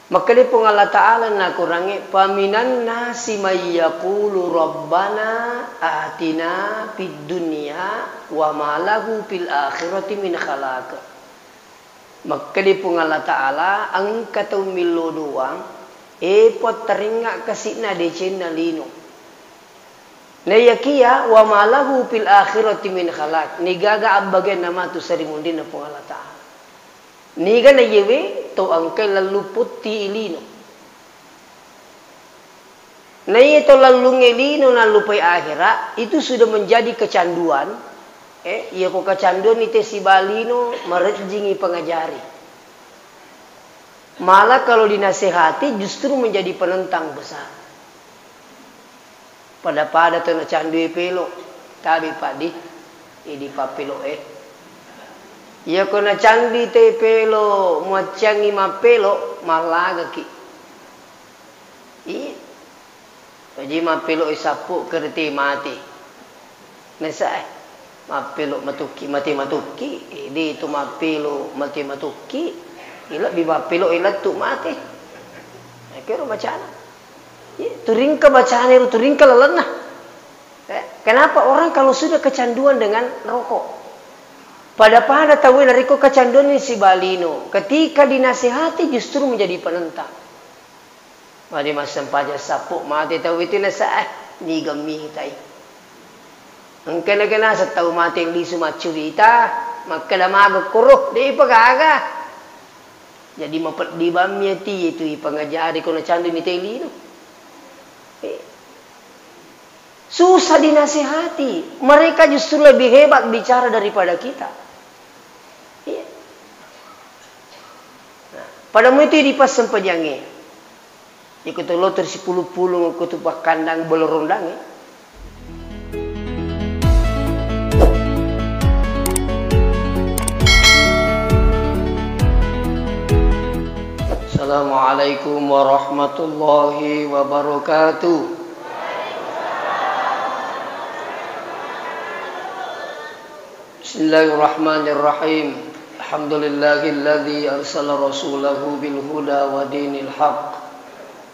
Maka dia pun Allah Ta'ala nak kurangi paminan nasi may yaqulu rabbana atina fid dunya wa ma lahu fil akhirati min khalaq. Maka dia pun Allah Ta'ala angkat umilo doang pot teringat kasihna de cina lino. Na yakia wa ma lahu fil akhirati min khalaq. Ni gaga abagen nama tu sarimundin pun Allah Ta'ala. Ni kan yewe to angkai lalu putih ilino. Nah itu lalu ngelino na lupai akhirat itu sudah menjadi kecanduan. Iya kok kecanduan itu si balino merejingi pengajari. Malah kalau dinasihati justru menjadi penentang besar. Pada tu nak candu pelo, tapi padi ini papelo ya kena candi te pelo macangi ma pelo malaga ki jadi ma pelo isapu kerti mati nesa ma pelo matuki mati matuki di itu ma pelo mati matuki ila biba pelo ila tu mati kero macana turingka bacaan itu turingka lalana kenapa orang kalau sudah kecanduan dengan rokok pada tahu dari ko kecanduan si balino. Ketika dinasihati justru menjadi penentang. Mari masam paja sapuk mati tahu itu nasa ni gami tai. Engkau nak tahu mati yang lisu macurita maka dah mago kuruh di pagaga. Jadi mapet di bamiati itu pengajari ko na candu ni teli no. Susah dinasihati. Mereka justru lebih hebat bicara daripada kita. Pada mu itu di pas sempajange. Ikut lo tersipuluh-puluh ikut pak kandang belorondang. Assalamualaikum warahmatullahi wabarakatuh. Bismillahirrahmanirrahim. Alhamdulillahilladzi arsala rasulahu bil huda wa dinil haqq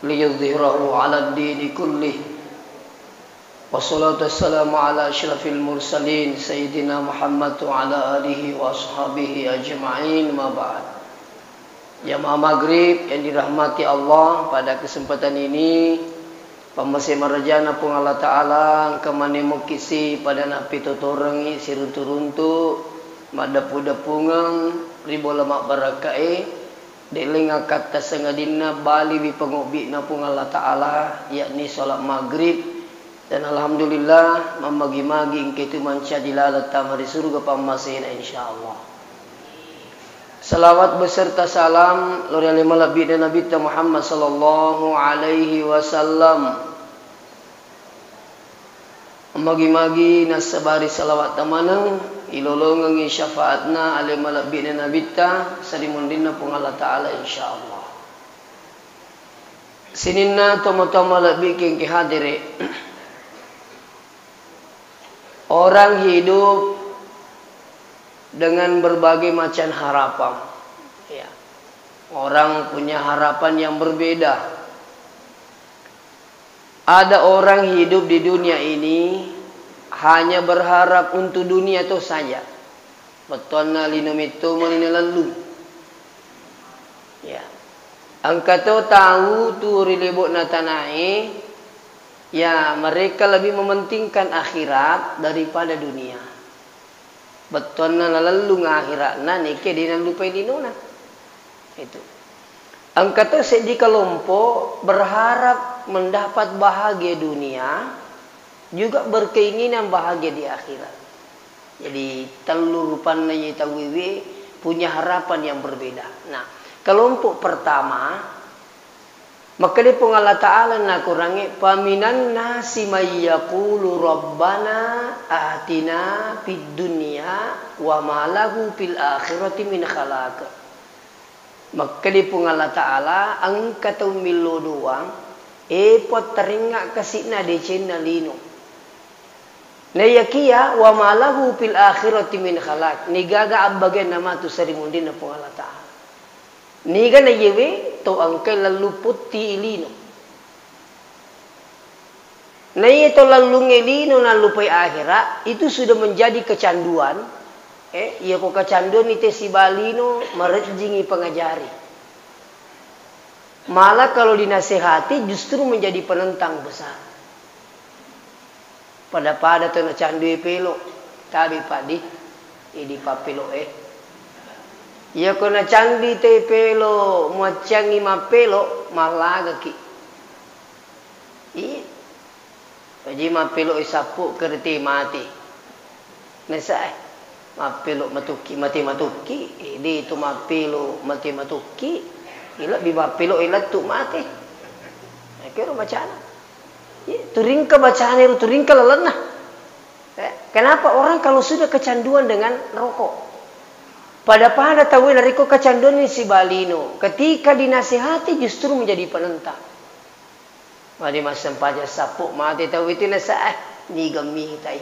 liyudhhirahu 'alad dini kullih. Wassalatu wassalamu ala asyrafil mursalin sayyidina Muhammad wa ala alihi wa ashabihi ajma'in ma ba'd. Jamaah maghrib yang dirahmati Allah, pada kesempatan ini pamasih marjana pun Allah Ta'ala kemani mukisi pada napi tuturangi siruntu-runtu madapu-dapungang ribo lemak barakai delinga kata sengadina bali bi pengobi na pun Allah Ta'ala yakni solat maghrib dan alhamdulillah memagi-magi ingkitu manca dilalat tamari surga pamasihna insyaallah. Salawat beserta salam lori alimah Nabi dan Nabi Muhammad sallallahu alaihi wasallam. Magi-magi nasabari salawat tamanang ilolongang syafaatna alimah Nabi dan Nabi sarimundina pun Allah Ta'ala insyaallah. Sininna tomo-tomo lebih king hadire. Orang hidup dengan berbagai macam harapan. Ya. Orang punya harapan yang berbeda. Ada orang hidup di dunia ini hanya berharap untuk dunia itu saja. Betulna linomitu melina lalu. Ya. Angkato tahu tu rilebok natanai. Ya, mereka lebih mementingkan akhirat daripada dunia. Betulna lalu ngakhiratna nike dinan lupai dinuna. Itu. Angkato sedi kelompok berharap mendapat bahagia dunia juga berkeinginan bahagia di akhirat. Jadi telur panai tawiwi punya harapan yang berbeda. Nah, kelompok pertama maka dia pun Allah Ta'ala nak kurangi paminan nasi may yaqulu rabbana atina fid dunya wa ma lahu fil akhirati min khalaq. Maka dia pun Allah Ta'ala angkat umilo doang pot teringat kasihna de cina lino. Na yakia wa ma lahu fil akhirati min khalaq. Ni gaga abagen nama tu sarimundin pun Allah Ta'ala. Ni kan yewe to angkai lalu putih ilino. Nah itu lalu ngelino na lupai akhirat itu sudah menjadi kecanduan. Iya kok kecanduan itu si balino merejingi pengajari. Malah kalau dinasehati justru menjadi penentang besar. Pada tu na candu pelo, tabi padi, ini papelo Iya kau na candi te pelo, muacangi ma pelo malaga ki. Iya. Jadi ma pelo isapu kerti mati. Nesai. Ma pelo matuki mati matuki. Ini itu ma pelo mati matuki. Ila biba pelo ila tu mati. Kira bacaan. Ya, turingka bacaan itu turingka lelenah. Kenapa orang kalau sudah kecanduan dengan rokok? Pada tahu dari kok kecanduan ini si balino. Ketika dinasihati justru menjadi penentang. Mari mas sempaja sapuk mati tahu itu nasa ni gemi tai.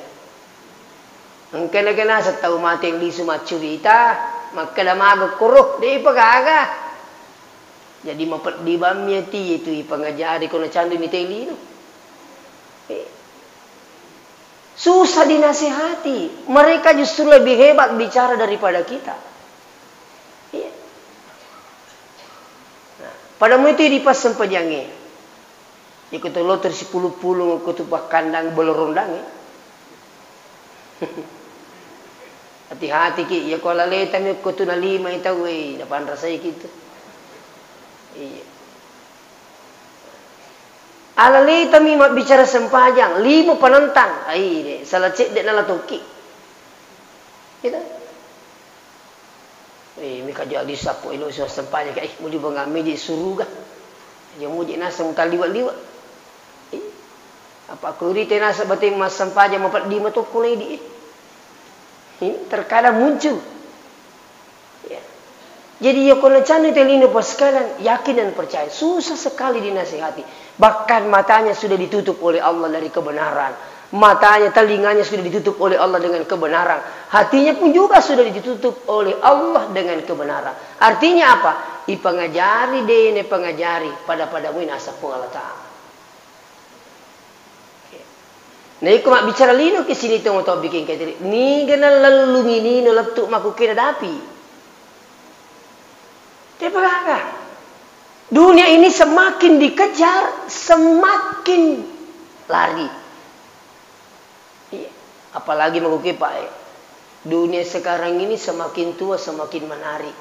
Engkau nak tahu mati yang lisu macurita, maka dah maga kuruh di pagaga. Jadi mapet di bamnya ti itu pengajari kono candu ni teli tu. Susah dinasihati. Mereka justru lebih hebat bicara daripada kita. Padamu itu dipas sempajange. Ikut lo tersi puluh-puluh kutu kandang belorondang. Hati-hati ki, ya kalau leta mi kutu na 5 itaw dapan rasay gitu. Iya. Ala leta mi bicara sempajang, 5 penentang. Ai, salah cek dek nala toki. Gitu. Mika jadi sapu ilo so sempajang kai mudi bangami di suruga. Dia mudi nasa mutal liwat-liwat. Apa kurite nasa bating mas sempajang mapat di matok kulai di. Terkadang muncul. Ya. Jadi ya kalau canda telino pas sekalian yakin dan percaya susah sekali dinasihati. Bahkan matanya sudah ditutup oleh Allah dari kebenaran. Matanya, telinganya sudah ditutup oleh Allah dengan kebenaran. Hatinya pun juga sudah ditutup oleh Allah dengan kebenaran. Artinya apa? Ipangajari dene pengajari padamu nasa Allah Ta'ala. Nah, iku mak bicara lino ke sini tu mau bikin kayak tadi. Ni kena lalu ini letuk maku kena dapi. Tapi apa? Dunia ini semakin dikejar, semakin lari. Apalagi maku Pak. Dunia sekarang ini semakin tua semakin menarik.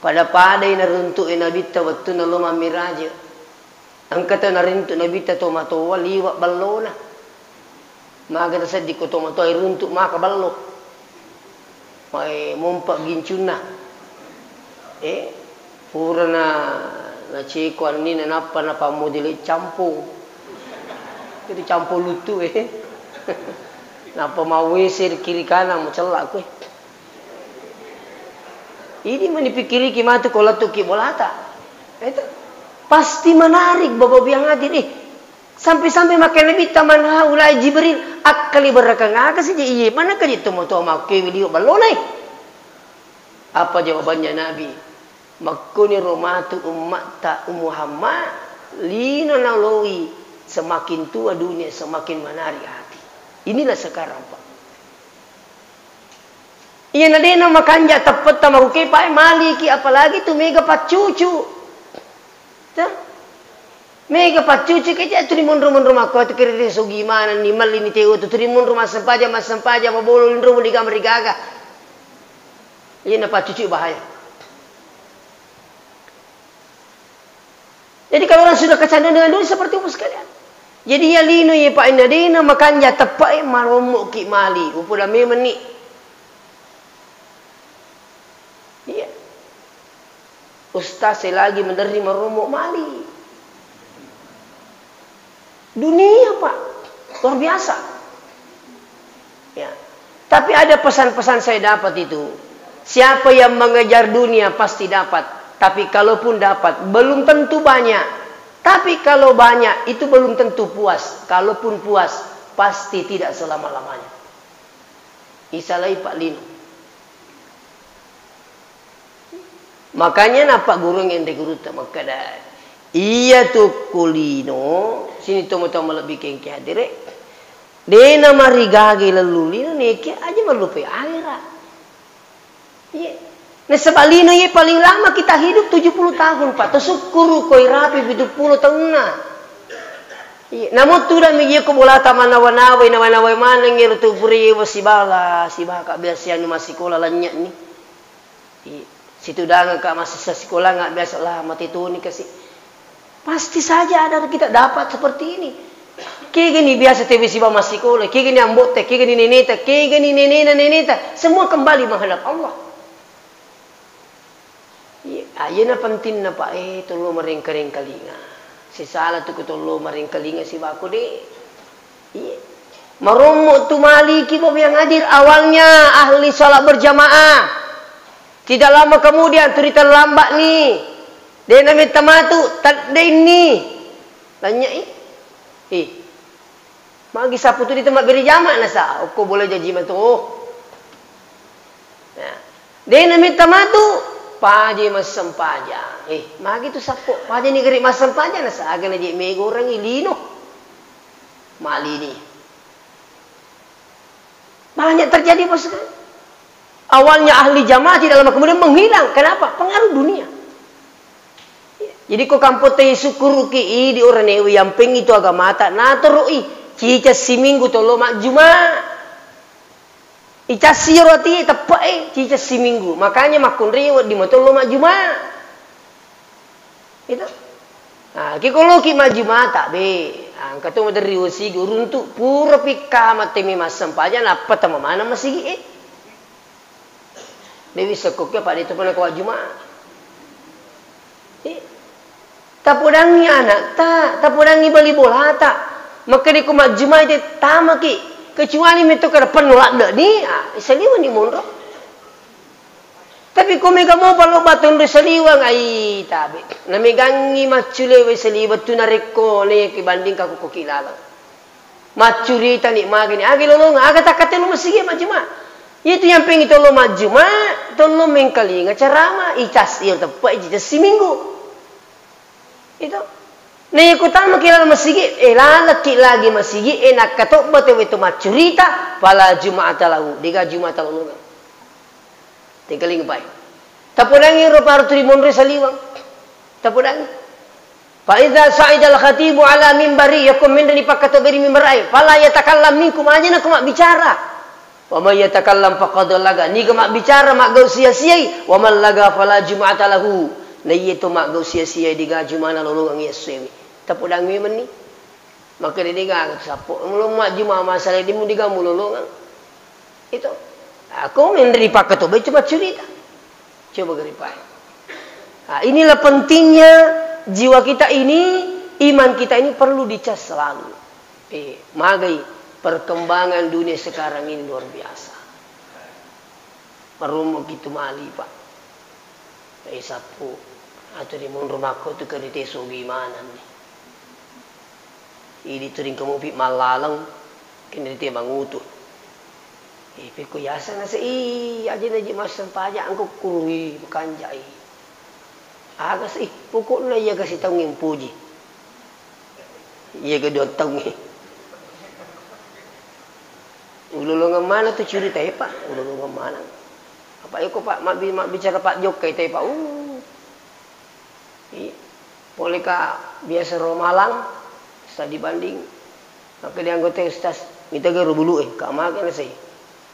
Pada yang naruntuk Nabi waktu naloma miraja. Angkata narintuk Nabi tomatowa liwat ballona. Maka tasadi ko tomato ay runtuk maka ballo. May mumpak gincuna. Pura na cekuan ni na napa model campur. Jadi campur lutu Napa mau wisir kiri kanan mau celak kue. Ini menipikiri kimatu kalau tu kibolata. Itu pasti menarik bapak biang hadir sampai makan lebih taman ulai Jibril akali berakang aga saja iya mana kaji mau mau ke video balonai. Apa jawabannya Nabi? Makuni romatu ummata Muhammad lino naloi semakin tua dunia semakin menarik hati. Inilah sekarang Pak. Iya nadena makanja tepat tamaru ke Pak maliki apalagi tu mega pak cucu. Mega pak cucu keja turimun rumah kau tu kira so gimana ni mal ini teu tu turimun rumah sempaja mabolin rumah di kamar gaga. Iya na pak cucu bahaya. Jadi kalau orang sudah kecanduan dengan dunia seperti itu sekalian. Jadi ya lino ya Pak Indadina makanya tepai maromok ki mali upuda memeni. Iya. Ustaz lagi menerima romok mali. Dunia Pak luar biasa. Ya. Tapi ada pesan-pesan saya dapat itu. Siapa yang mengejar dunia pasti dapat. Tapi kalaupun dapat belum tentu banyak. Tapi kalau banyak itu belum tentu puas. Kalaupun puas pasti tidak selama-lamanya. Isalai Pak Lino. Makanya napa guru ngende guru tak makada. Iya tu kulino sini tomo-tomo lebih kengki hadire. Dena marigagi leluli neke aja melupai akhirat. Iya. Nah sebalino ye paling lama kita hidup 70 tahun Pak. Tersyukuru koi rapi 70 tahun nah. Iya. Namun tu dah migi ko bola tamanawanaway nawanaway mana ngir tu puri wasibala sibaka biasa anu masih sekolah lanyak ni. Iya. Situ dah kak masih sekolah nggak biasa lah mati tu ni kasih. Pasti saja ada kita dapat seperti ini. Kayak gini biasa TV siba masih sekolah, kayak gini ambot teh, kayak gini neneta, kayak gini neneta, semua kembali menghadap Allah. Iya na penting na Pak tolong merengkering kalinga. Si salah tu tolong merengkalinga si baku deh. Iya. Marumuk tu maliki bob yang hadir awalnya ahli salat berjamaah. Tidak lama kemudian cerita lambat nih. Dia namanya tamatu tak ada ini. Tanya magi sapu tu di tempat beri jamak nasa. Aku boleh janji matu. Nah. Dia namanya tamatu paje masam paja. Magi tu sapu. Paje ni gerik masam paja nasa. Agan aja mego orang ilino. Mali ni. Banyak terjadi pasukan. Awalnya ahli jamaah tidak lama kemudian menghilang. Kenapa? Pengaruh dunia. Jadi kau kampote syukur ki di orang ewi yang peng itu agama tak naturui. Cica seminggu tolo mak juma. Ica siroti tepai cica seminggu. Makanya makun riwat di tolo mak juma. Itu. Nah, kalau ki mak juma tak be. Angkat tu dari wasi guru untuk pura pika matemi masam paja napa tama mana masih Dewi sekoknya Pak itu pernah kawat Jumat. Tapudangi anak tak, tapudangi beli bola tak. Maka di kumat Jumat itu tama ki. Kecuali itu kada penolak dah ni, seliwan ni munro. Tapi kau mega mau balu batun di seliwan ai tabe. Namigangi macule we seliwan tu nareko ni kibanding kaku kokilala. Macuri tani magini agi lolong aga takatelu masigi mak Jumat. Itu yang pengen tolong maju tolong mengkali ngacarama icas ir tepat icas seminggu. Itu. Nah aku tahu kira masjid, laki lagi masjid, nak katok betul itu macurita, pala Jumat lahu, diga Jumat lahu. Tinggaling baik. Tapudangi rupa trimon resaliwang. Tapudangi. Faiza sa'idal khatibu ala mimbari yakum min dari pakato beri mimbarai, pala yatakallam minkum aja nak mak bicara. Wa may yatakallam faqad laga. Ni mak bicara mak gau sia-siai. Wa man laga fala jum'ata lahu. Na itu mak gau sia-siai diga jumana lolong yesewi. Tapudang mi men ni. Maka dia diga sapok mulung mak juma masalah di mu diga mulolong. Itu. Aku menderi pakai tu coba cerita. Coba geripai. Inilah pentingnya jiwa kita ini, iman kita ini perlu dicas selalu. Magai perkembangan dunia sekarang ini luar biasa. Perlu gitu mali Pak. Sapu atau di mun rumahku tu ke deso gimana nih. Ini turing kamu pi malalang kini dia mangutut. Peko yasa na sa aja naji masam pajak angko kurui kanjai. Aga sa pokok na iya kasi tawngin puji. Iya kedua tawngin. Ululungan mana tu cerita Pak? Ululungan mana? Apa itu Pak? Mak bicara Pak Jokai teh Pak. Bolehkah biasa Romalang? Studi banding. Maka dia anggota ustaz. Minta garu bulu kak makan saya.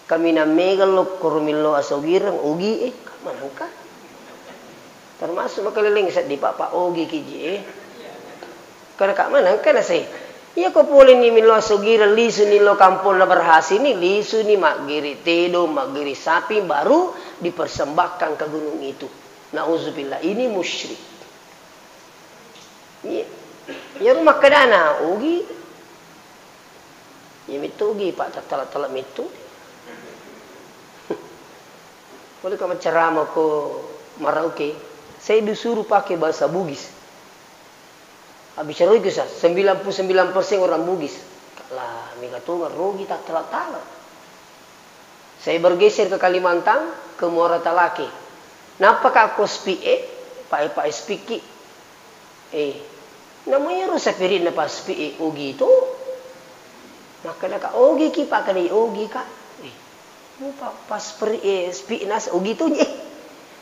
Kami na megalok kormilo asogirang ugi kak manangka. Termasuk makaliling di Pak Ogi kiji Karena kak manangka na saya. Iya ko boleh ni milo sugira lisu ni lo kampung na berhasil ni lisu ni magiri tedo magiri sapi baru dipersembahkan ke gunung itu. Nauzubillah ini musyrik. Ya rumah kedana ugi. Ya mitu ugi Pak tak mitu. Boleh kamu ceramah ko Merauke. Saya disuruh pakai bahasa Bugis. Habis rugi sah, 99% orang Bugis. Lah, mereka tu rugi tak telat. Saya bergeser ke Kalimantan, ke Muara Talake. Napa ka aku spie? Pak spiki. Namanya rusak pirin na pas spie ogi itu. Maka na ka ogi ki pa kanay ogi ka. Mo pas spie nas ogi itu ni.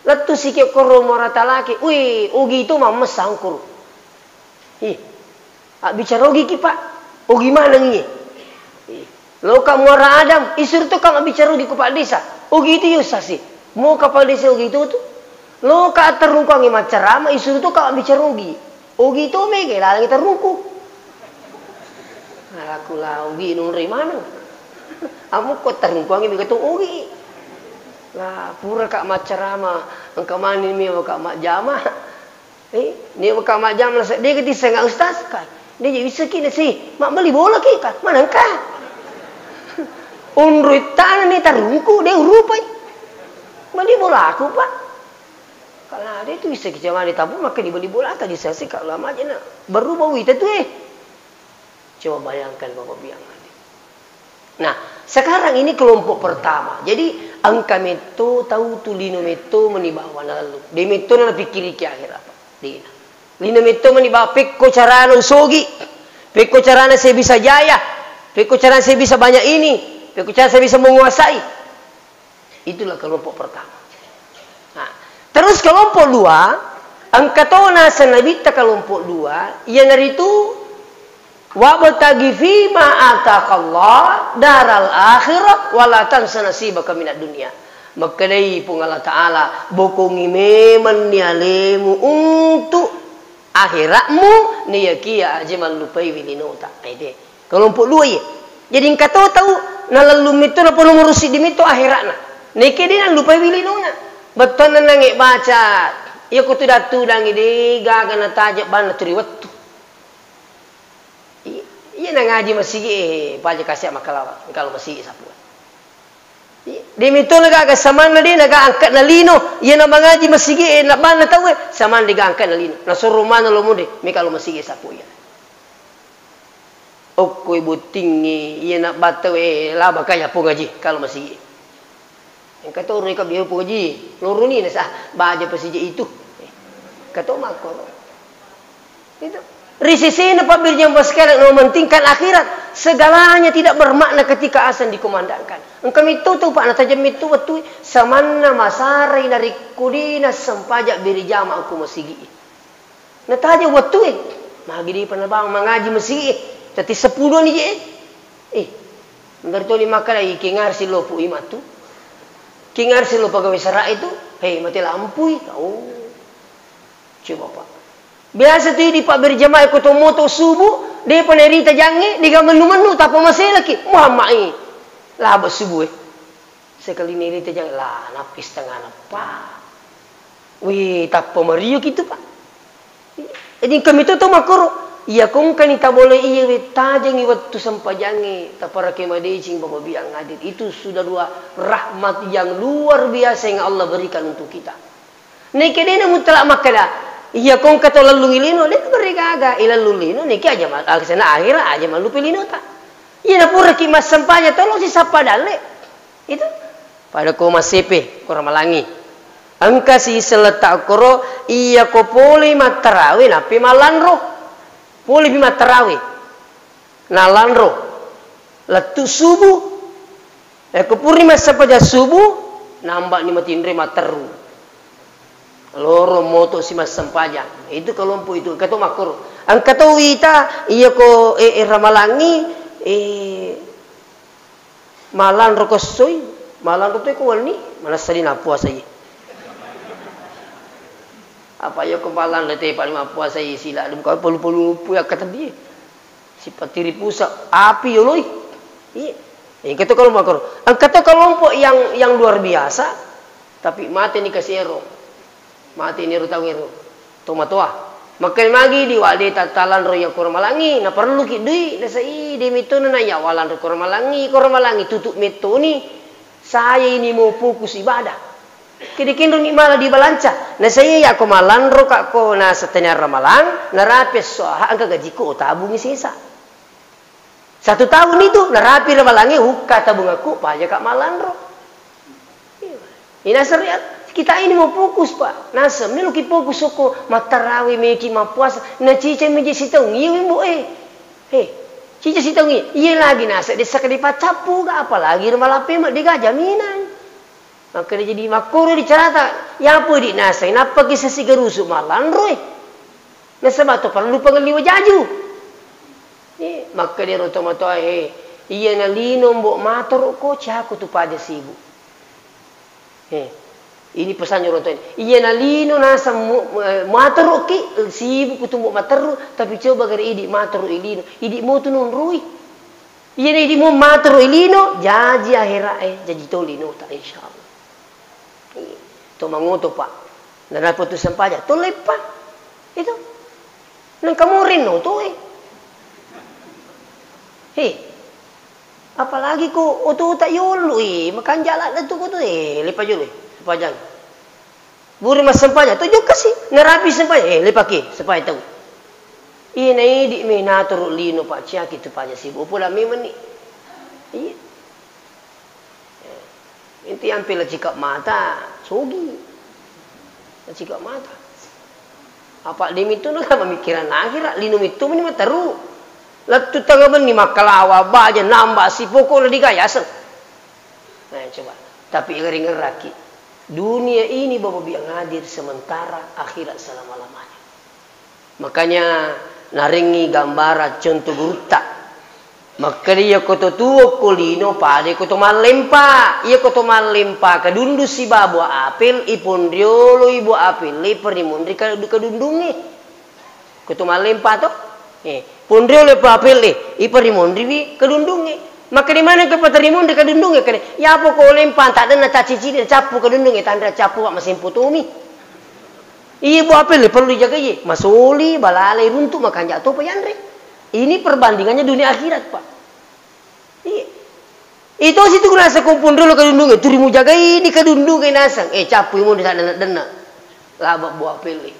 Latu sikit koro morata laki. Wih, ogi itu mames sangkur. Bicara ogi ki pak. Ogi mana ni? Lo kamu orang Adam, isur tu kamu bicara ogi kepala desa. Ogi itu yusasi. Mau kepala desa ogi itu tu. Lo ka terungkang macarama isur tu kamu bicara ogi. Ogi itu mege lah kita terungku. Aku lah ogi nuri mana? Amu kau terungkang ini begitu ogi. Lah pura kak macarama, engkau mani mi kak mak jama. Ni kak mak jama dia kata saya ustaz kan. Dia jadi sekian sih, mak beli bola ki kan. Mana engkau? Unruit tanah ni terungku dia rupai. Beli bola aku pak. Kalau ada itu bisa kita mandi tabung maka dibeli bola tadi saya sih kalau lama aja nak berubah itu tu Coba bayangkan bapak biang. Nah sekarang ini kelompok pertama. Jadi angka meto tahu tu lino meto menibawa lalu. Di meto na pikir ki akhir apa? Dina. Lino meto menibawa pekko carana usogi. Pekko carana saya bisa jaya. Pekko carana saya bisa banyak ini. Pekko carana saya bisa menguasai. Itulah kelompok pertama. Nah, terus kelompok dua, angkatona sanabita kelompok dua, yang dari itu wabtaghi fima ataqallah daral akhirat wala tansa nasibaka minad dunya. Maka dari pun Allah Ta'ala bokongi memang nialemu untuk akhiratmu niyakia aja malupai wilinota. Ide kelompok dua ya. Jadi engkau tahu nalalum itu apa ngurusi di itu akhiratna. Niki dia lupa wilinona. Betul nangik baca. Ya ku tu datu dangi dega kana tajak bana turi wettu. Iya nang ngaji masih paja kasih makalawa kalau masih sapu. Di mitu naga saman na dia naga angkat na lino. Iya na mangaji masih na bana tahu saman diga angkat na lino. Na suruh mana lo mude mi kalau masih sapu ya. Okoi butingi iya na batu lah bakaya po ngaji kalau masih. Kata orang ikat biar puji, lorong ni nasah baca pasija itu. Kata makor. Itu. Risisi apa birjam sekarang mementingkan akhirat. Segalanya tidak bermakna ketika asan dikumandangkan. Engkau itu tu pak natajam itu betul. Samana masarai dari kudina sempajak birjam aku masigi. Natajam betul. Magidi penabang mengaji masigi. Jadi 10 ni je. Ngerti ni makan lagi kengar si lopu imatu. Kingar silo pegawai serak itu, hei mati lampui. Oh, coba pak. Biasa tu di pak berjamaah ikut moto subuh, dia penerita jange, dia menu-menu tak masih lagi. Muhammad ini, lah abis subuh. Sekali nerita jange, lah napis tengah apa? Wih, tak pemeriuk itu pak. Jadi kami tu makro. Iya kong kanita boleh iya tajang iwat tu sampajangi tapara kemadecing bapak biang adit itu sudah dua rahmat yang luar biasa yang Allah berikan untuk kita. Niki dena mutlak makada. Iya kong kata lalu ilino dia bergaga ilalu lino niki aja mal aksana akhir aja malu pilino ta. Iya na pura ki mas sampanya tolong si sapa dale. Itu pada ko masepe ko Ramalangi. Angka si seletak koro iya ko poli matarawe napi malanro. Boleh bima terawih. Nalanro. Letu subuh. Kepuri masa pada subuh. Nambak ni matindre materu. Loro moto si mas sempajang. Itu kelompok itu. Kata makro. Ang kata wita. Iya ko Ramalangi. Malanro kosoy. Malanro tu ko walni. Mana salin apa saya. Apa ya kempalan letih paling apa saya sila dum kau pelu-pelu puya kata dia. Si patiri pusat api yoloi. Iya. Kata kalau makro. Kata kelompok yang luar biasa tapi mati ni kasero. Mati ni rutang ero. Tomatoa. Makan lagi di wali tatalan roya Kormalangi. Na perlu ki deui na sai di mitu na ya walan Kormalangi tutup mitu ni. Saya ini mau fokus ibadah. Kini-kini ni malah dibalanca. Na saya ya ko malanro ka ko na sa tenar Ramalang, narapis soha ang gaji ko tabungi sisa. 1 tahun itu narapi Ramalangi hukka tabung aku paja ka malanro. Ina seriat Kita ini mau fokus Pak. Nasam ni luki fokus soko matarawi meki mapuasa. Na cica meje sitong iya bu cica sitong iya lagi nasa desa kedipat capu ga apalagi rumah lape mak diga jaminan. Maka dia jadi makuru dicarata. Ya apa di nasa napa kisah si gerusuk malan roy. Nasa bato perlu pengeliwa jaju. Maka dia roto-moto iya na lino mbok mator ko aku tu pada sibu. Ini pesannya roto ini. Iya na lino nasa mator ki sibu kutumbok mataru tapi coba gari idi mator ilino. Idi mo tunun rui. Iya na idi mo mator ilino jaji akhira jaji tolino ta insyaallah. Itu manguto Pak. Dan putusan pajak tu lepas. Itu. Nang kamurin no tu apalagi ko utu tak yulu makan jalan itu ko tu lepas julu sepajang. Buri mas sempanya tu juga sih nerapi sempanya lepas ki sepai tahu. Ini di minatur lino Pak cia gitu pajak sih. Pula memang ni. Inti ambil cikap mata, sogi. Cikap mata. Apa lim itu nak pemikiran akhirat, linum itu ni mataru. Latu tangan ni makalawa baja nambah si pokok di gayasan. Nah coba. Tapi ngeri-ngeraki. Dunia ini bapak biang hadir sementara akhirat selama-lamanya. Makanya naringi gambaran contoh gurutak. Maka dia koto tuo kolino pade koto malempa ia koto malempa kadundu si babu apel ipon riolo ibu apel le perimundri kadundungi koto malempa to pondriolo ibu apel le iperimundri wi kadundungi maka di mana ke perimundri kadundungi kene ya apa ko lempa tak ada caci-cici capu kadundungi tanda capu pak mesin putumi ibu apel le perlu dijaga ye masoli balale runtuh makan jatuh payandre. Ini perbandingannya dunia akhirat Pak. Itu situ nasa kumpul dulu kadundungan. Turimu jaga ini kadundungan nasang. Capu mo di sana dana. Labak buah pilih.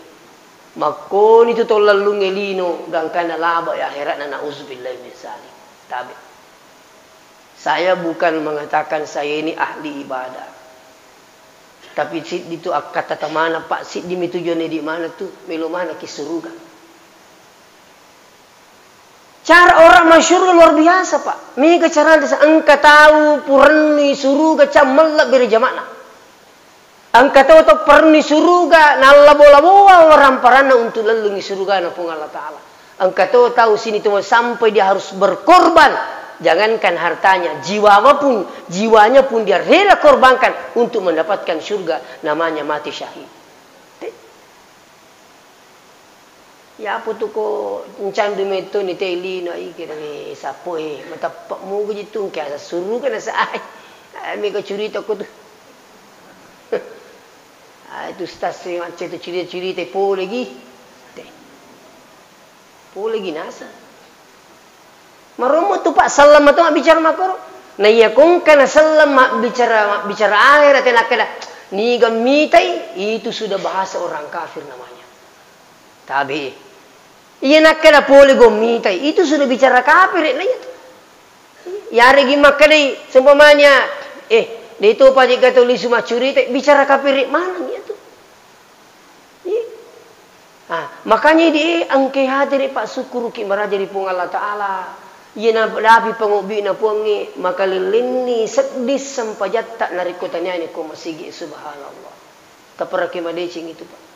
Makon itu tolalu ngelino gangkana labak ya akhirat na nauzubillah min zalik. Tabi. Saya bukan mengatakan saya ini ahli ibadah. Tapi sit itu kata mana Pak sit di tujuannya di mana tuh? Melo mana ke surga. Cara orang masyhur luar biasa Pak. Mika cara desa angka tahu purni suruga camelak beri jamana. Angka tahu to purni suruga nalla bola bola orang parana untuk lelungi suruga na pung Allah Taala. Angka tahu sini tuh sampai dia harus berkorban. Jangankan hartanya, jiwanya pun dia rela korbankan untuk mendapatkan surga. Namanya mati syahid. Ya apa tu ko encan dumeto ni teli na ikira ni sapo matapak mo gitu kaya suruh kana sa ay mi ko curita ko tu ay tu stasi macam tu cerita po lagi nasa maromo tu Pak salam tu bicara makoro na iya kung kana salam bicara akhirat nakada ni gamitai itu sudah bahasa orang kafir namanya tabi. Iya nak kena boleh gomita itu sudah bicara kafir na itu. Ya regi makadai sempamanya dia itu apa jika tulis cuma cerita bicara kafir mana itu. Makanya dia angke hadir Pak syukur ki maraja di pung Allah Taala. Iya na dapi pangubi na pungi maka lilini sedis sampajat tak narikotanya ini ko masigi subhanallah. Kaparaki madecing itu Pak.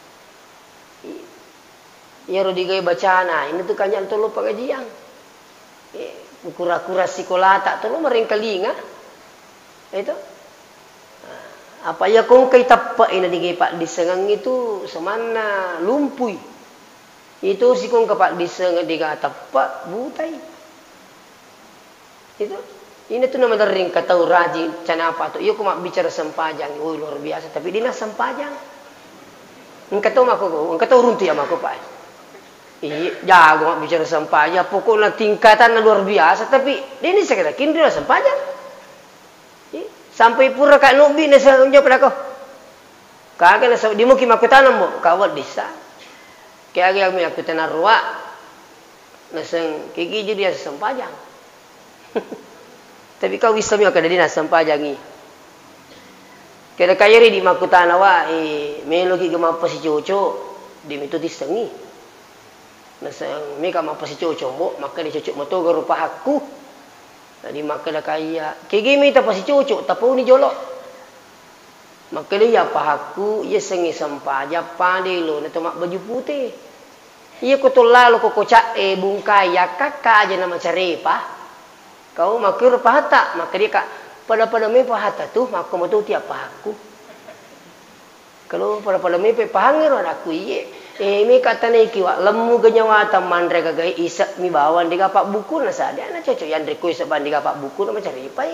Ya rodigai bacana ini tuh kanyan tolo pengajian kura-kura sikolata tolo mereng kalinga itu apa ya kong kay tappa ina digay Pak disengang itu semana lumpuy itu si kong kapak disengang diga tappa butay itu ini tuh nama ring katau rajin cana apa tuh iya ko bicara sempajang luar biasa tapi dina sempajang engkau mako engkau runti ya mako Pak. Iya, jago bicara sampahnya. Pokoknya tingkatan luar biasa. Tapi ini saya kata, kini dia sampahnya. Sampai pura kak nubi nasa unjuk pada kau. Kagak nasa di mukim aku tanam mo, kawat bisa. Kaya agak aku tanam ruak. Nasa kiki jadi sampahnya. Tapi kau bisa mi akan jadi nasa sampahnya ni. Kaya kaya ri di makutana wa melo ki gama pa si Coco di mito disengi. Nasa me ka mapa si Coco mo maka di Coco mo to rupa aku. Tadi maka dah kaya. Kaya mi ta pa si Coco tapo ni jolo. Maka dia pa aku ye sengi sampaja pandelo na to mak baju putih. Iya ko to lalo ko kocak bungkai ya kakak aja nama carepa. Kau makir pahata maka dia kak pada me pahata tuh maka mau tuh tiap aku. Kalau pada me pahangir aku iye. Me kata nih kiwa lemu genyawa taman rega gai isak mi bawan di kapak buku nasa dia na cocok yang reku isak ban di kapak buku nama carepa.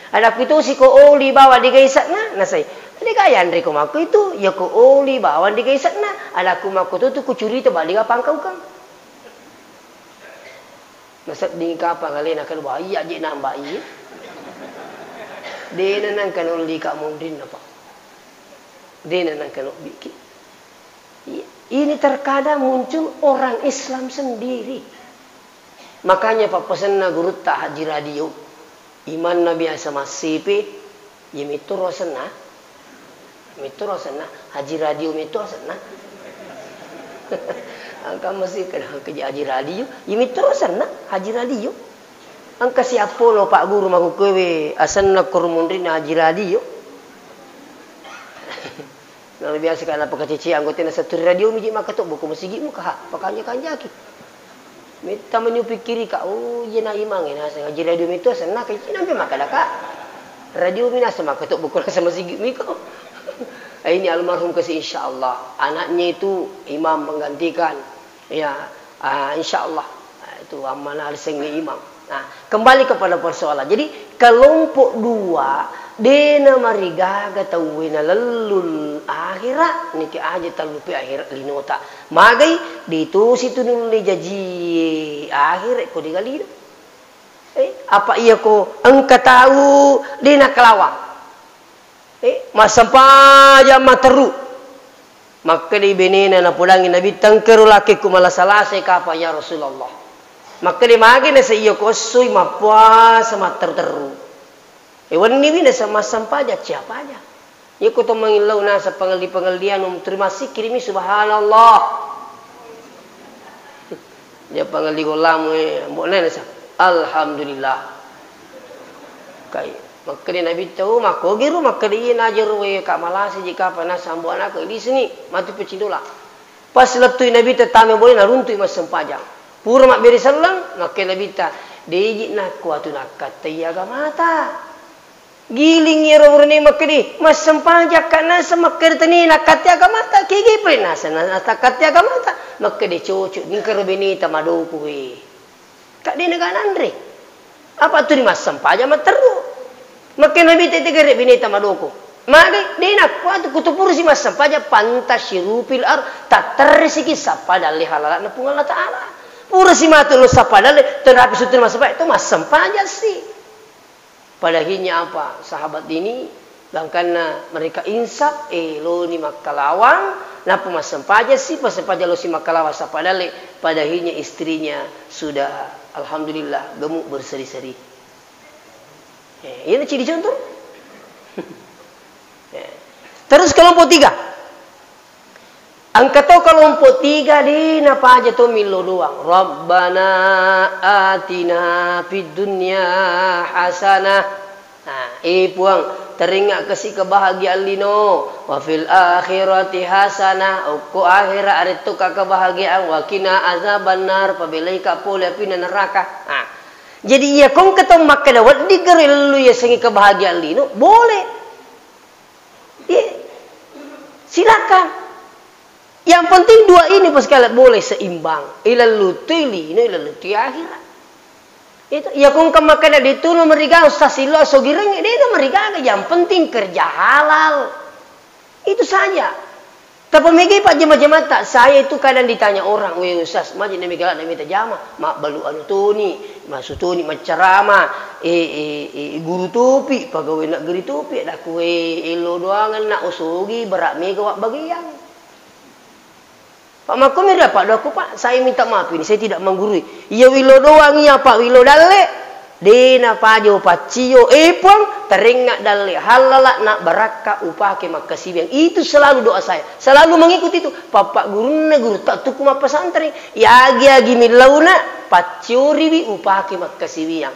Ada aku itu si ko oli bawa di gai isak na nasai. Tadi kaya Andre ko mako itu ya ko oli bawan di kaisak na ala ko mako tu kucuri to bali ka pangkau kang nasab di ka pangalena kan wa iya je nambah iya de nan kan oli ka mundin apa de nan kan biki ini terkadang muncul orang Islam sendiri makanya Pak pesan na guru tak haji radio iman nabi asa masipi yimitu rosena Mito sana haji radio mito sana. Angka masih kerja haji radio. Ya mito sana haji radio. Angka siapa lo Pak Guru maku kewe asana kormundrin haji radio. Nah biasa kan apa kecici anggota satu radio miji maka tu buku masigi muka pakanya kanjaki. Mita menyupikiri kak oh jena imang ina haji radio mito sana kai nampi maka dah kak. Radio mina sama ketuk buku sama masigi miko. Ini almarhum kasih insyaallah anaknya itu imam menggantikan ya insyaallah itu amanah sengi imam. Nah kembali kepada persoalan jadi kelompok dua dena mariga gatawina lelul akhirat niki aja talupi akhirat linota magai ditu situ nuli jaji akhirat ko digali apa iya ko engka tahu dena kelawang masampaja materu maka di benena na pulangin nabi tangkeru laki ku malasalase kapa ya Rasulullah maka di magi na sa iyo ko soy mapwa sa materu ewan ni na sa masampaja siapa aja iyo ko to mangilaw na sa pengaldi-pengaldian terima kasih kirimi subhanallah dia pengaldi ko lamu mo na sa alhamdulillah kay maka dia Nabi tahu maka giru maka dia najar we kak malasi jika panas sambu anak di sini mati pecindola pas letui Nabi tetame boleh naruntui mas sempajang pura mak beri selang maka Nabi ta deji nak kuatu nak kata ya gamata giling ya rorne maka di mas sempajang kana semakir tani nak kata gamata kigi prenasa nak kata gamata maka dia cucu ningkar bini tamadoku we kak dia negara andre apa tu di mas sempajang materu maka Nabi tetegere bineta madoko. Maka dia nak kuat kutupur si mas sampaja pantas sirupil ar tak tersiki sapada lihalala na pungal taala. Pura si matu lo sapada le terapi sutur mas sampaja itu mas sampaja sih. Padahinya apa sahabat ini langkana mereka insaf lo ni makalawang napa mas sampaja sih pas sampaja lo si makalawa sapada le padahinya istrinya sudah alhamdulillah gemuk berseri-seri. Ini ciri contoh. Terus kelompok tiga. Angkat tahu kelompok tiga di napa aja tuh milo doang. Rabbana atina fid dunya hasanah. Nah, puang teringat kasih kebahagiaan lino. Wa fil akhirati hasanah. Uku akhirat ada tu kebahagiaan. Wa qina azabannar. Pabelai ka pole api neraka. Nah. Jadi ia kong ketemu makan awak digeril lu ya sengi kebahagiaan lino boleh, silakan. Yang penting dua ini pas kalian boleh seimbang. Ilal lutili ini ilal luti akhirat. Itu ia kong kemakan ada itu nomor tiga ustaz silo sogireng dia nomor tiga yang penting kerja halal itu saja. Tapi megi pak jemaah tak saya itu kadang ditanya orang, weh ustaz, majid nami galak nami tajama, mak balu anu tuni, masuk tuni macerama, guru topi, pegawai nak geri topi, ada kue elo doangan nak usugi berak mega wak bagian. Pak makum ya pak doaku pak, saya minta maaf ini, saya tidak menggurui. Iya wilo doang ya pak wilo dalek, Dena pajo pacio pun teringat dalil halala nak baraka upake makasibiang. Itu selalu doa saya. Selalu mengikuti itu. Bapak guru tak tuku pesantren. Yagi milauna pacio ribi upake makasibiang.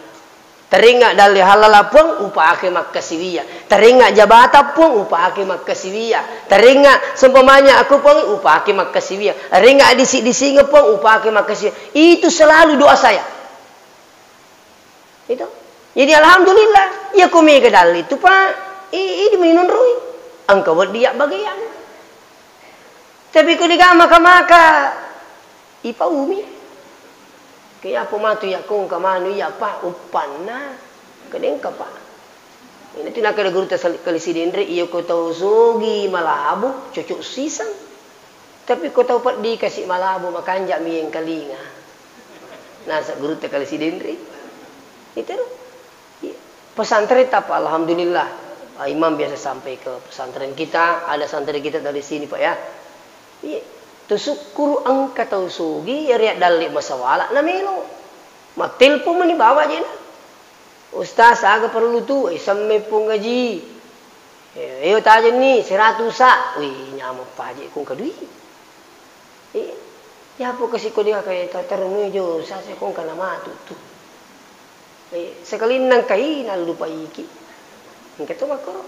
Teringat dalil halala pun upake makasibiang. Teringat jabatan pun upake makasibiang. Teringat seumpamanya aku pun upake makasibiang. Teringat di singa pun upake makasibiang. Itu selalu doa saya. Itu. Jadi alhamdulillah, ya kumi ke dal itu pak, ini minun rui, engkau buat dia bagian. Tapi kau diga maka ipa umi, kaya apa matu ya kong kamanu ya pak upana, kadang pak. Ini tina kada guru tasal kalisi dendre, iya kau tahu zogi malabu, cocok sisan. Tapi kau tahu pak dikasih malabu makanja miyeng kalinga. Nasa guru ta kalisi dendre. Itu pesantren apa alhamdulillah imam biasa sampai ke pesantren kita, ada santri kita dari sini pak ya. Tusukuru angka tau sugi ya riak dalik masawala namelo matil pun meni bawa je na ustaz agak perlu tu sampai pun gaji ayo taja ni 100 sak wih nyamuk paje kung kadui ya apa kasih kau dia kayak terunui jo saya kong kana matu tu sekali nang kainan lupa iki. Engkau makro.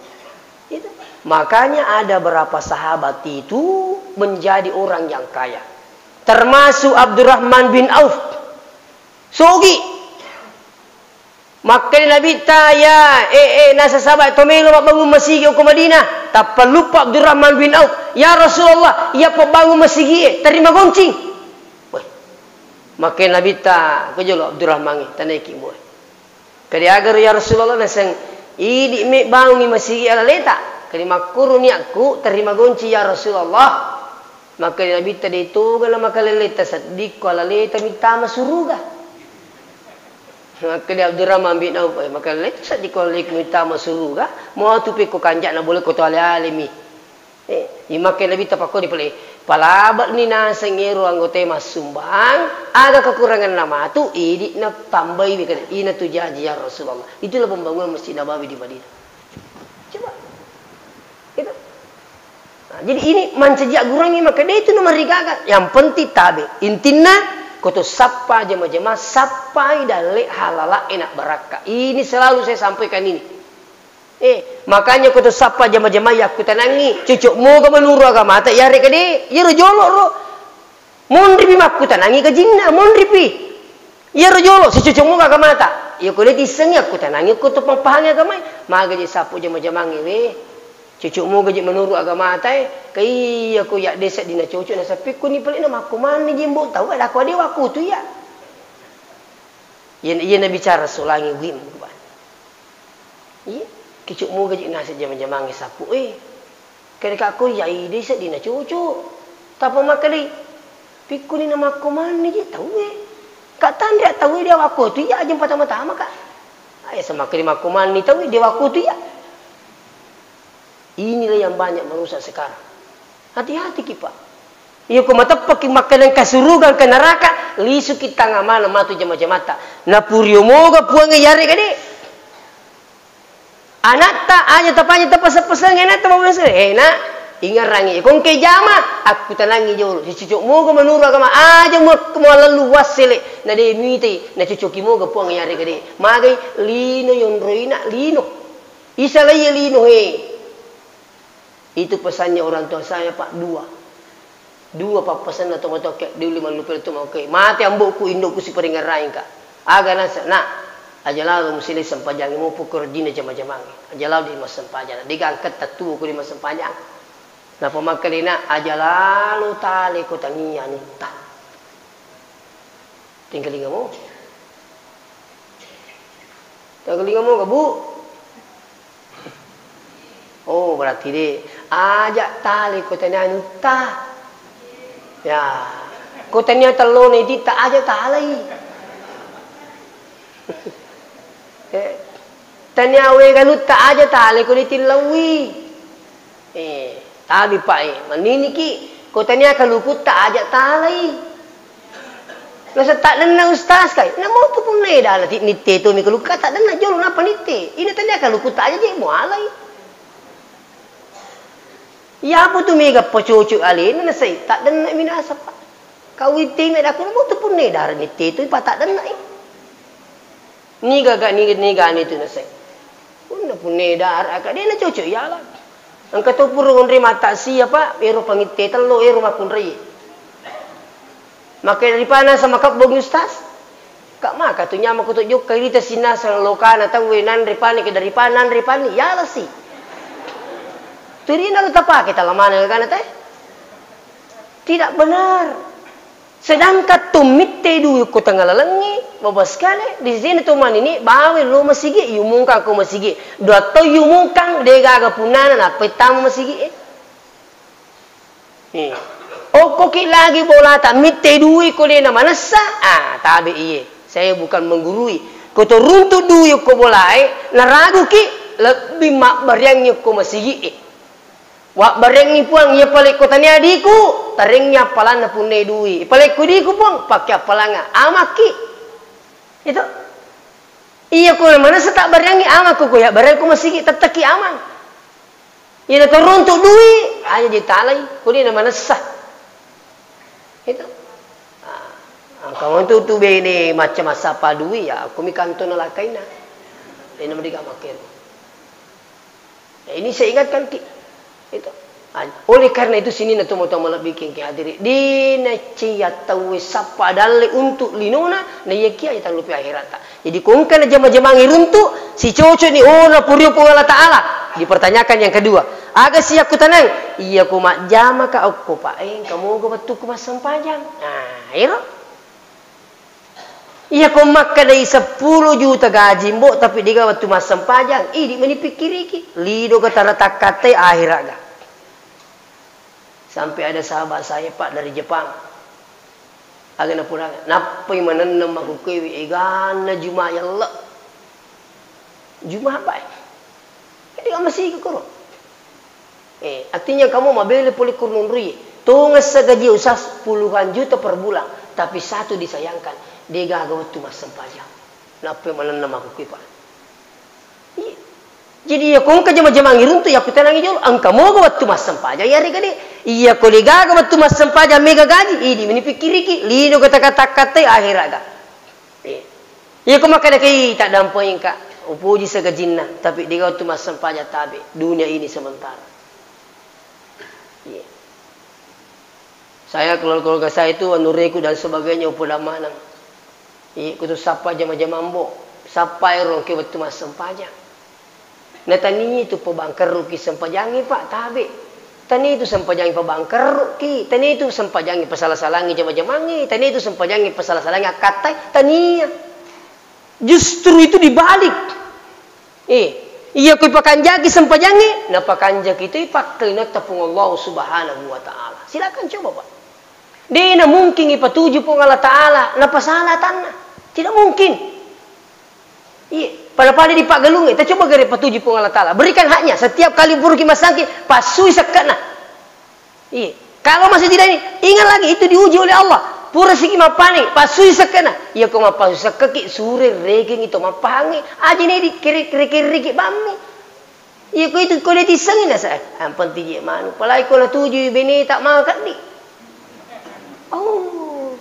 Itu. Makanya ada berapa sahabat itu menjadi orang yang kaya. Termasuk Abdurrahman bin Auf. Sogi. Makanya Nabi tanya, nasa sahabat tomelo bangun masjid ke Madinah. Tak lupa Abdurrahman bin Auf. Ya Rasulullah, ia bangun masjid terima goncing. Makanya Nabi tanya, kejolo Abdurrahman tanaiki boy. Kali agar ya Rasulullah nasang ini me bangun masih ala leta. Kali makuru ni aku terima gonci ya Rasulullah. Maka Nabi tadi itu kalau maka leta sedih kalau leta minta masuruga. Maka dia Abdurrahman bin Auf maka leta sedih kalau leta minta masuruga. Mau tu pe ko kanjak na boleh ko to alimi. Maka Nabi tapako di pale. Palabat ni nasang ero anggota masumbang ada kekurangan nama tu ini na tambahi bekan ina tu janji ya Rasulullah. Itulah pembangunan Masjid Nabawi di Madinah. Coba. Gitu. Nah, jadi ini mancejak gurangi maka dia itu nomor rigaga. Yang penting tabe. Intina koto sapa jema-jema sapai dalek halala enak baraka. Ini selalu saya sampaikan ini. Makanya kau tu sapa jama-jama ya aku tanangi cucuk mu ke menuru agama tak ya rek de ya rojolo ro mon ripi mak ku tanangi ke jinna mon ripi ya rojolo si cucuk mu agama tak ya kau leti sengi aku tanangi kau tu pahang agama maga je sapu jama-jama ngewe cucuk mu ke menuru agama tak kai aku ya desa dina cucuk na sapi ku ni pelik nama aku mani jimbo tahu ada aku ada aku tu ya na bicara solangi wim ku ban iya kicuk mu gaji nasi jam-jam sapu kadang aku ya ide set dina cucu tak apa makali pikun ni nama aku mana je tahu kak tanda tahu dia aku tu ya jam pertama-tama kak ayah sama kali aku mana tahu dia aku tu ya inilah yang banyak merusak sekarang hati-hati kipak iya ku mata pakai makanan kasurugan ke neraka lisu kita ngamana matu jam-jam mata na purio moga puang yare kade anak tak aja tapanya tapasa-pasa enak tak mau nak ingat rangi kong ke jama aku tanangi jolo si cucuk mo ga menuru agama aja mo lalu wasile na de miti na cucuk mo ga puang yare gede magai lino yon roina lino isala ye lino itu pesannya orang tua saya pak dua pak pesan atau motoke di 5 lupa itu mau ke mati amboku indokku si peringat raing kak aga nasa nak ajalau musili sempajang mo pukul dina jama-jamang ajalau di mas sempajang digangkat tatu ku di mas sempajang na pemakalina ajalalu tali ko tangian ta tinggalinga mo ka bu oh berarti de ajak tali ko tangian ta ya ko tangian telon ini tak aja talai tanyawe galut tak aja tali ko ditilawi tabi pa manini ki ko tanya kaluput tak aja talai Nasa tak dana ustaz kai. Na mau tu pun ne dah lati nite tu mi kalau kata dana jolo napa nite. Ini tanya kalau ku tak aja je mau alai. Ya apa tu mega pocucu ali na sai tak dana mina sapa. Kau ite me dah ku mau tu pun ne dah nite tu pa tak dana. Ni gaga ni tu na sai. Pun ne dah akak dia na cucu ya lah. Angka tu purun ri mata si apa ero pangite telo ero makun ri. Maka dari panas sama kap bong ustaz. Kak maka tu nyama ko tujuk kay dita sinas ang lokana tangwe nan ripani ke dari panan ripani ya lah si. Turi na tapa kita lamana kana teh. Tidak benar. Sedangkan tumitte duyu ko tangalalangi babas kale di sini tu man ini bawe lo masigi yumungka ko masigi. Dua to yumungkang dega punana na petang masigi. Oh koki lagi bola tak mitte duit ko dia nama nasa. Tabi iye. Saya bukan menggurui. Ko to runtuh duit ko bolai naragu ki lebih mak baryangnya ko masigi. Wak baryang puang ia palik ko tani adiku taringnya palana punne duit. Palik ko diku puang pakai palanga amaki. Itu. Iya ko mana sa tak baryangi amaku ko ya baryang ko masigi tataki aman. Ina to runtuh duit aja ditalai ko dia nama nasa. Itu. Kamu tu bene macam masa padui ya, aku mi kanto na lakaina. Ini mereka makin. Ini saya ingatkan ki. Itu. Oleh karena itu sini na tumo tumo bikin ki hadiri. Di na cia tahu sapa dalle untuk linona na yekia ya lupa akhirat. Jadi kung kana jama-jamangi runtuh si coco ni na puriu po Allah Taala. Dipertanyakan yang kedua. Aga siya ko tanang, iya ko majama ka ako pa kamu go batu ko masampajang. Iro. Iya ko makka dai 10 juta gaji mbok tapi diga batu masampajang. Di manipikiri ki. Lido ka taratakate akhirat ga. Sampai ada sahabat saya Pak dari Jepang. Aga na pulang. Napai mananam aku kewi egana Jumat ya Allah. Jumat apa? Dia masih ke korong. Artinya kamu mabele poli kurnun ri. Tungas gaji usah puluhan juta per bulan, tapi satu disayangkan, dia gagal waktu mas sempajang. Napa mananam aku kipa. Jadi ya kung kajama-jama ngirun tu ya aku tenangi jol, angka mo ga waktu mas sempajang ya rega de. Iya ko ligaga waktu mas sempajang mega gaji, ini meni pikiri ki, lino kata-kata kate akhirat ga. Iya ko makada kai tak dampoin ka. Upuji segajinna, tapi dia waktu mas sempajang tabe. Dunia ini sementara. Saya keluarga saya itu anureku dan sebagainya upola manang. Kutu sapa jama-jama mbok. Sapa erong ke waktu mas sempajang. Nah tani itu pabangker ki sempajangi Pak tabe. Tani itu sempajangi pabangker ki. Tani itu sempajangi pasalah-salangi jama-jamangi. Tani itu sempajangi pasalah-salangi akatai. Tania. Justru itu dibalik. Iya ko ipakanjaki sempajangi. Na pakanjaki itu ipakai na tapung Allah Subhanahu wa taala. Silakan coba Pak. Dia na mungkin ipatuju pong Allah Ta'ala. Na pasalah tanah. Tidak mungkin. Iya. Pada di Pak Galung. Kita coba gari patuju pong Allah Ta'ala. Berikan haknya. Setiap kali buruk masangki. Pasui sekana. Iya. Kalau masih tidak ini. Ingat lagi. Itu diuji oleh Allah. Pura siki mapani. Pasui sekana. Iya ko mapasui sekaki. Sure regeng itu mapangi. Aji ini di kiri-kiri bami. Iya ko itu ko ditisengin na sa. Ang penting manu. Palai ko na tuju. Bini tak mau kat di. Oh.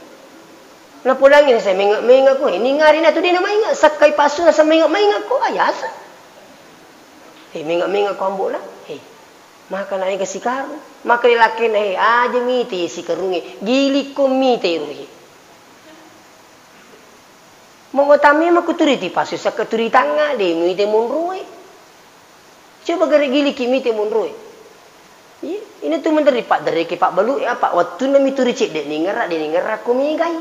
Na pulangin saya mengak ko. Ini ngari na to din na maingat. Sakay paso na sa mengak ko. Ayasa. Mengak ko ambo na. Maka na kasi karo. Maka laki na aja miti si karungi. Gili ko miti ruhi. Mo tami makuturi ti paso sa katuri tanga de miti munruy. Coba gari gili ki miti munruy. Ini tuh menteri Pak dari ke Pak Balu ya Pak waktu nami turi cik dek ningerak ko migai.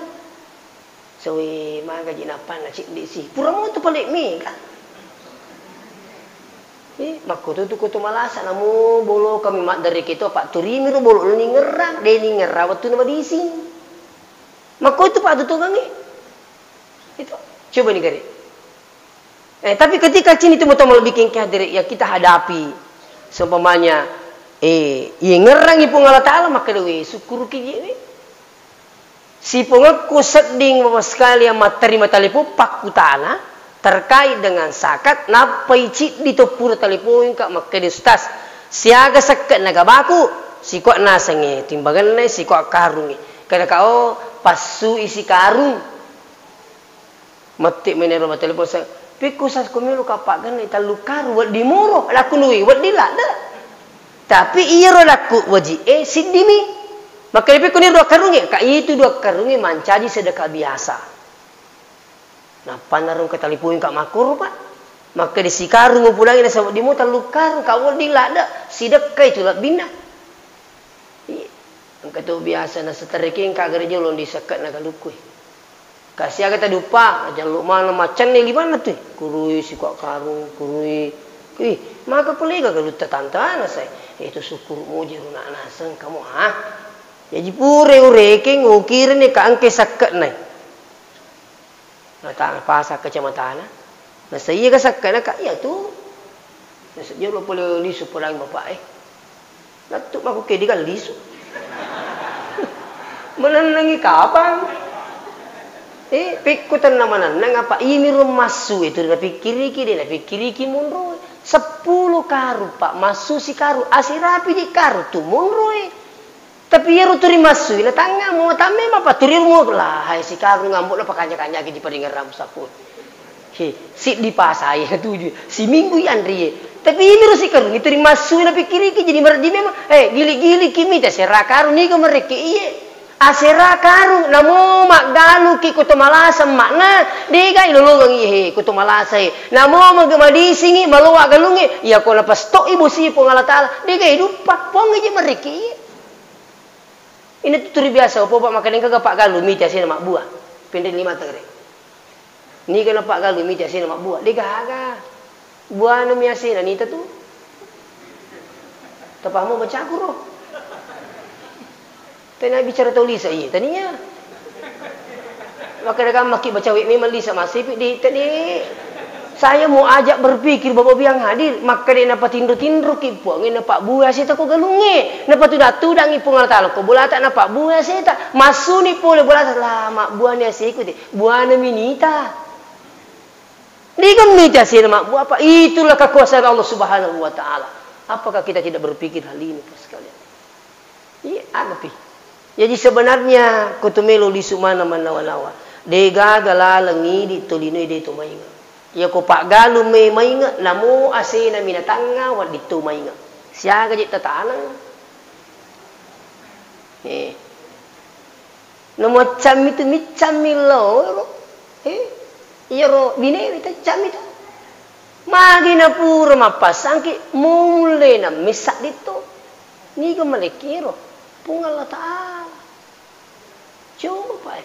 So maga jinapan na cik dek si. Pura mo tu palik miga. Mako tu ko malasa namu bolo kami mak dari kita Pak turi miru bolo ningerak de ningerak waktu nama di sini. Mako itu Pak tu gangi. Itu coba nih gari. Tapi ketika sini tu mau bikin kehadiran ya kita hadapi seumpamanya ngerangi pun Allah Ta'ala maka dewe syukur ki Si pengaku seding bapak sekalian materi matalipu pakutana terkait dengan sakat napai cik ditopur talipun kak makai ustaz siaga sakat naga baku si kok nasange timbangan ne si kok karungi kada kau pasu isi karung mati menero matalipu sa piku sas kumilu kapak gan ita lukaru wad dimuro laku nui wad dilada tapi iya ro laku waji sidimi maka piku ni dua karungi ka itu dua karungi mancaji sedekah biasa nah panarung katalipuin kak makur pak maka di si karung ngupulangi na sabut dimu talukaru ka wad dilada sedekah itu lah bina angka tu biasa na setariking ka gereja ulun disekat na kalukui kasih agak dupa aja lu mana macan ni limana tu kurui si kuak karung kurui maka pelega kalau tetantana saya itu syukur muji runa nasang kamu jadi pure ureke ngukir ni ka angke sakat nai nata pasa kecamatan nah saya ka sakat na ka ya tu nasanya lu boleh lisu pulang bapak natuk aku ke digal lisu menangi kapan pikutan namanan nang apa ini masu itu na pikiriki munro 10 karu pak masu si karu asirapi di karu tu munro tapi ya ruturi masu ila tanga mau tame apa turi mo lah hai si karu ngambuk la pakanya-kanya di paringan ram saput si di pasai tuju si minggu andri tapi ini ro si karu itu masu na pikiriki jadi merdi memang gili-gili kimi ta sera karu ni ko mereki iye asera karu namo mak galu ki kuto malasa makna diga ilolong ihe kuto malasa namo magamadi singi maluwa galungi ya ko lepas tok ibu si pengala taala diga hidupa pongi je meriki ini tuturi biasa opo pak makan ka pak galu mi tiasi mak buah pendek 5 tagre ni kana pak galu mi tiasi mak buah diga aga buah no miasi na nita tu tapahmu baca aku roh tanya bicara tulis aja tadinya maka mereka maki baca wik memang lisa masih di tadi saya mau ajak berpikir bapak biang hadir maka dia napa tindru kipuang ini pak buah sih tak galunge napa tu datu dangi pungal talo ko bola tak napa buah sih tak masu ni pole bola lah mak buahnya sih ikuti buahnya minita ni kan minita sih mak buah apa itulah kekuasaan Allah Subhanahu wa taala apakah kita tidak berpikir hal ini sekalian iya agapi jadi sebenarnya kutumelo di sumana manawa-nawa. Dega galalangi di tolino di tu mainga. Ya ko pak galu me mainga namu asena minatanga wa di tu mainga. Siaga jit tatana. No macam itu micamilo. Iya ro bine itu cam itu. Magi na pura mapasang ki mule na misak dito. Ni ko malekiro. Pungal taala. Coba Pak.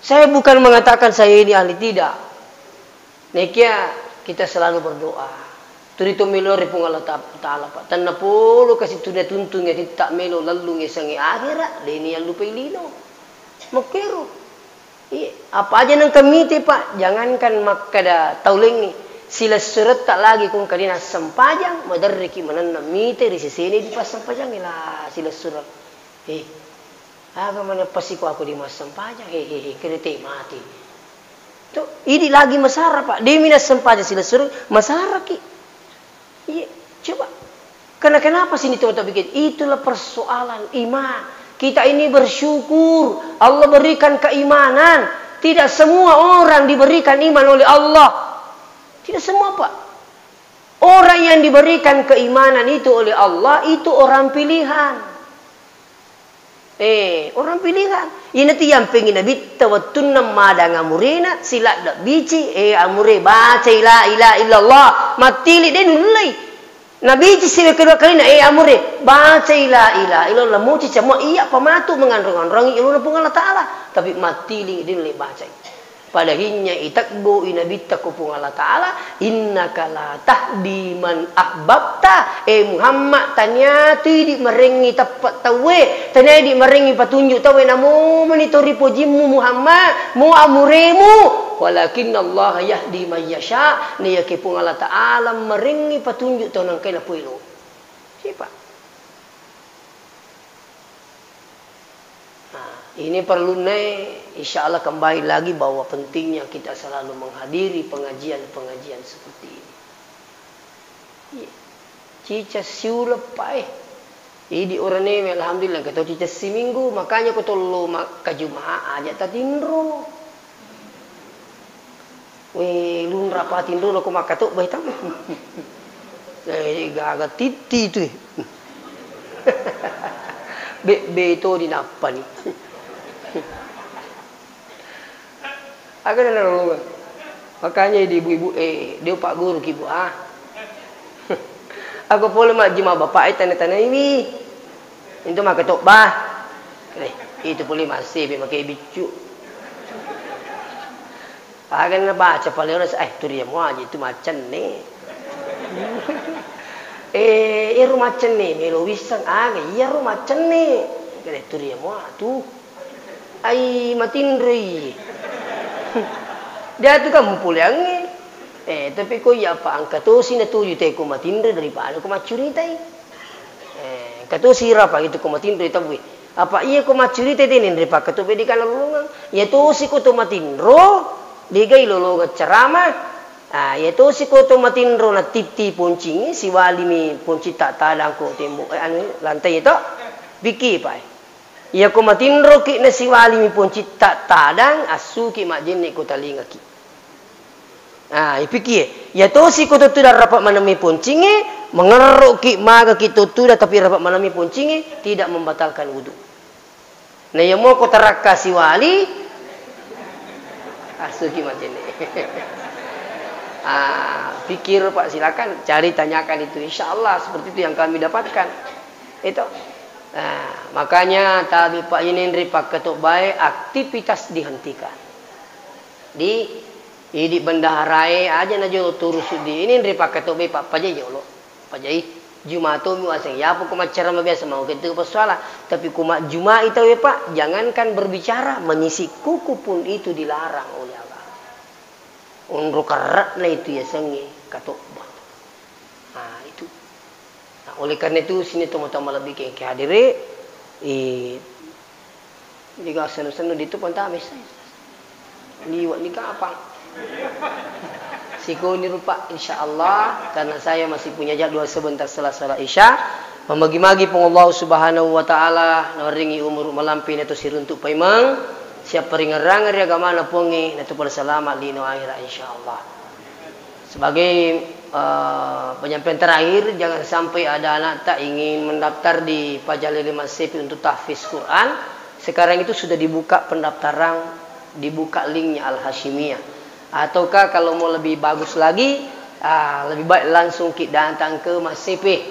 Saya bukan mengatakan saya ini ahli tidak. Nekia kita selalu berdoa. Turito melo pungal taala Pak. Tanna polo kasih tuda tuntungnya tidak melo lalu ngesangi akhirat. Deni yang lupa lino. Makero. Apa aja nang kami Pak. Jangankan makada taulengi. Sila surat tak lagi kung kadina sempajang madarriki mananna mite di sini di pas sempajang ila sila surat aga mana pasiko aku di mas sempajang kerete mati tu ini lagi masara Pak di minas sempajang sila surat masara ki iya coba kenapa sini teman-teman bikin itulah persoalan iman kita ini bersyukur Allah berikan keimanan tidak semua orang diberikan iman oleh Allah. Tidak semua Pak. Orang yang diberikan keimanan itu oleh Allah itu orang pilihan. Orang pilihan. Ini nanti yang pengen nabi tawattunna madanga murena sila dak bici amure baca la ilaha illallah matili den ulai. Nabi ci siwe kedua kali na amure baca la ilaha illallah mu ci cemo iya pamatu mengandrong-androngi ilmu pun Allah taala tapi matili den ulai baca. Padahinya itakbu inabita kupung Allah Ta'ala innaka la tahdi man ahbabta Muhammad tanyati di merengi tepat tawe tanyai di merengi petunjuk tawe namu menitori pujimu Muhammad mu amuremu walakin Allah yahdi man yasha ni yakipung Allah Ta'ala merengi petunjuk tawe nang kena puilo siapa Nah, ini perlu insya Allah kembali lagi bahwa pentingnya kita selalu menghadiri pengajian-pengajian seperti ini. Cica siu lepai. Ini orang ini alhamdulillah kita cica seminggu makanya kau tolu ke Jumat aja tatindro. Weh lun rapatin dulu aku makatuk baik tamu. Gagal titi tu. Be itu di napa ni? Agak ada nolongan. Makanya di ibu-ibu dia pak guru kibu Aku boleh mak jima bapak tanda-tanda ini. Itu mak ketok bah. Itu boleh masih pakai bicu. Akan baca paling orang tu dia mau aja itu macam ni. Rumah macam ni melo wisang iya rumah macam ni. Kena tu dia mau tu. Matindri. Dia tu kan mempulangi. Tapi kau ya apa angkat tu sini tu juta kau matindri daripada kau macuri tay. Kata sirap apa itu kau matindri tahu. Apa iya kau macuri tay ni daripada kau bedi kalau lulungan. Ya tu si kau tu matindro. Digai lolo ceramah. Yaitu si koto matindro na titi poncing si wali mi ponci tak tadang ko tembok lantai itu biki pai. Ya ko matindro ki na si wali mi ponci tak tadang asu ki majin ni ko talinga ki. Ipiki. Yaitu si koto tu dah rapat manami poncinge mengeruk ki maga ki tu dah tapi rapat manami poncinge tidak membatalkan wudu. Nah ya mau ko teraka si wali asuki macam ni. Pikir Pak silakan cari tanyakan itu insyaallah seperti itu yang kami dapatkan. Itu. Makanya tadi Pak Yinindri Pak Ketuk baik aktivitas dihentikan. Di bendaharai aja najo turus di ini Indri Pak Ketuk baik Pak Pajai jolo. Pajai Jumato mi waseng ya apa kuma ceramah biasa mau kita persoalan tapi kuma Juma itu ya Pak jangankan berbicara menyisik kuku pun itu dilarang oleh Allah. Unro karat lah itu ya sengi katok. Itu. Oleh karena itu sini teman-teman lebih ke hadiri jika senu-senu itu pun tak bisa. Liwat ni apa? Siko ni rupa insyaallah karena saya masih punya jadwal sebentar setelah salat Isya membagi-bagi pun Allah Subhanahu wa taala naringi umur malampi neto siruntuk paimang siap peringarangan agama na pongi neto pada selamat lino akhirat insyaallah. Sebagai penyampaian terakhir jangan sampai ada anak tak ingin mendaftar di Pajalili Masepi untuk tahfiz Quran. Sekarang itu sudah dibuka pendaftaran, dibuka linknya Al Hashimiyah. Ataukah kalau mau lebih bagus lagi, lebih baik langsung kita datang ke Mas CP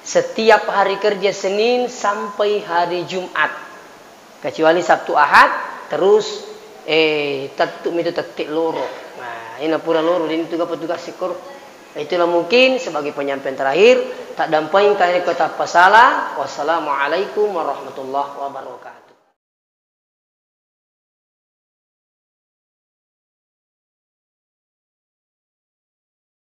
setiap hari kerja Senin sampai hari Jumat, kecuali Sabtu Ahad terus tetap itu tetik loro. Ini pura loro ini tugas sekur. Itulah mungkin sebagai penyampaian terakhir tak dampain kaya kata pasalah. Wassalamualaikum warahmatullahi wabarakatuh.